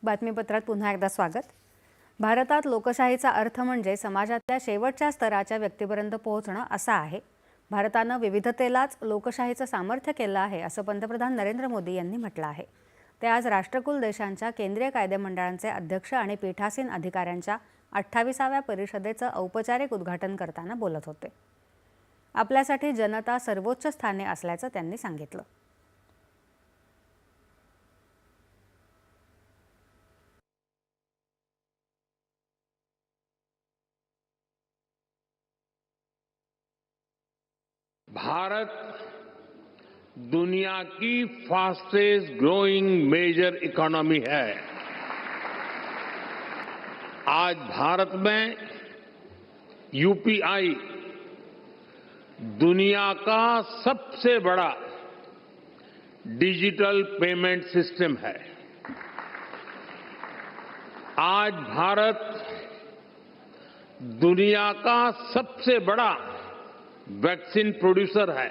बातमीपत्रात पुन्हा एकदा स्वागत। भारतात लोकशाहीचा अर्थ म्हणजे समाजातल्या शेवटच्या स्तराच्या व्यक्तीपर्यंत पोहोचणं असा आहे। भारतानं विविधतेलाच लोकशाहीचं सामर्थ्य केलं आहे असं पंतप्रधान नरेंद्र मोदी यांनी म्हटलं आहे। ते आज राष्ट्रकुल देशांच्या केंद्रीय कायदेमंडळांचे अध्यक्ष आणि पीठासीन अधिकाऱ्यांच्या 28व्या परिषदेचं औपचारिक उद्घाटन करताना बोलत होते। आपल्यासाठी जनता सर्वोच्च स्थानी असल्याचं त्यांनी सांगितलं। भारत दुनिया की फास्टेस्ट ग्रोइंग मेजर इकोनॉमी है। आज भारत में यूपीआई दुनिया का सबसे बड़ा डिजिटल पेमेंट सिस्टम है। आज भारत दुनिया का सबसे बड़ा वैक्सीन प्रोड्यूसर है।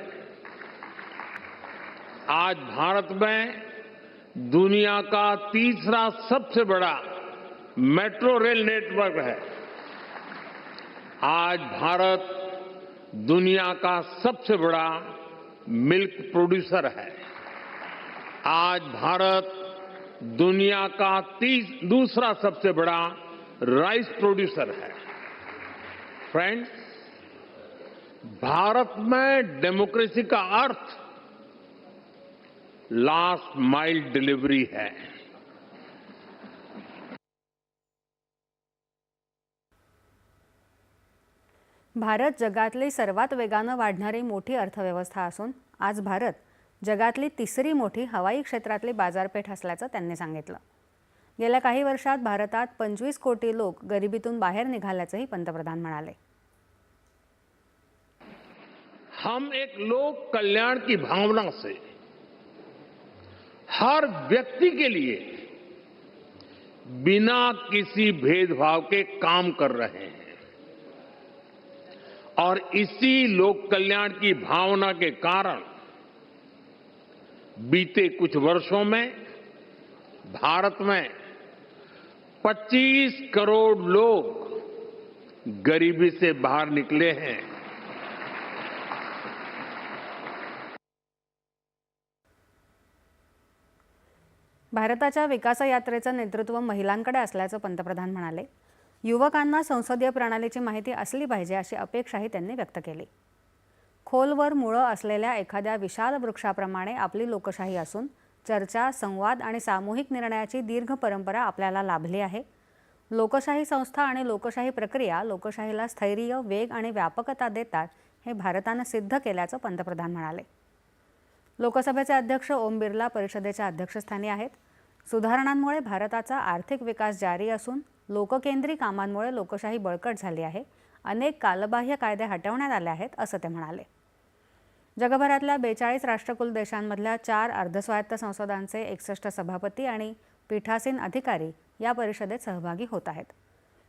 आज भारत में दुनिया का तीसरा सबसे बड़ा मेट्रो रेल नेटवर्क है। आज भारत दुनिया का सबसे बड़ा मिल्क प्रोड्यूसर है। आज भारत दुनिया का दूसरा सबसे बड़ा राइस प्रोड्यूसर है। फ्रेंड्स, भारत में डेमोक्रेसी का अर्थ लास्ट माइल डिलीवरी है। भारत जगातली सर्वात वेगानं वाढणारी मोठी अर्थव्यवस्था असून आज भारत जगातली तिसरी मोठी हवाई क्षेत्रातली बाजारपेठ असल्याचं त्यांनी सांगितलं। गेल्या काही वर्षात भारतात 25 कोटी लोक गरिबीतून बाहेर निघाल्याचंही पंतप्रधान म्हणाले। हम एक लोक कल्याण की भावना से हर व्यक्ति के लिए बिना किसी भेदभाव के काम कर रहे हैं और इसी लोक कल्याण की भावना के कारण बीते कुछ वर्षों में भारत में 25 करोड़ लोग गरीबी से बाहर निकले हैं। भारताच्या विकास यात्रेचं नेतृत्व महिलांकडे असल्याचं पंतप्रधान म्हणाले। युवकांना संसदीय प्रणालीची माहिती असली पाहिजे अशी अपेक्षाही त्यांनी व्यक्त केली। खोलवर मुळं असलेल्या एखाद्या विशाल वृक्षाप्रमाणे आपली लोकशाही असून चर्चा, संवाद आणि सामूहिक निर्णयाची दीर्घ परंपरा आपल्याला लाभली आहे। लोकशाही संस्था आणि लोकशाही प्रक्रिया लोकशाहीला स्थैर्य, वेग आणि व्यापकता देतात हे भारतानं सिद्ध केल्याचं पंतप्रधान म्हणाले। लोकसभेचे अध्यक्ष ओम बिर्ला परिषदेच्या अध्यक्षस्थानी आहेत। सुधारणांमुळे भारताचा आर्थिक विकास जारी असून लोककेंद्री कामांमुळे लोकशाही बळकट झाली आहे। अनेक कालबाह्य कायदे हटवण्यात आले आहेत असं ते म्हणाले। जगभरातल्या 42 राष्ट्रकुल देशांमधल्या 4 अर्धस्वायत्त संसदांचे 61 सभापती आणि पीठासीन अधिकारी या परिषदेत सहभागी होत आहेत।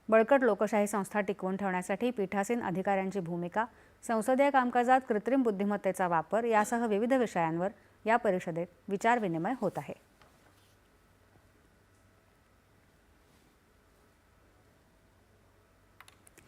बळकट लोकशाही संस्था टिकवून ठेवण्यासाठी पीठासीन अधिकाऱ्यांची भूमिका, संसदीय कामकाजात कृत्रिम बुद्धिमत्तेचा वापर यासह विविध विषयांवर या परिषदेत विचारविनिमय होत आहे।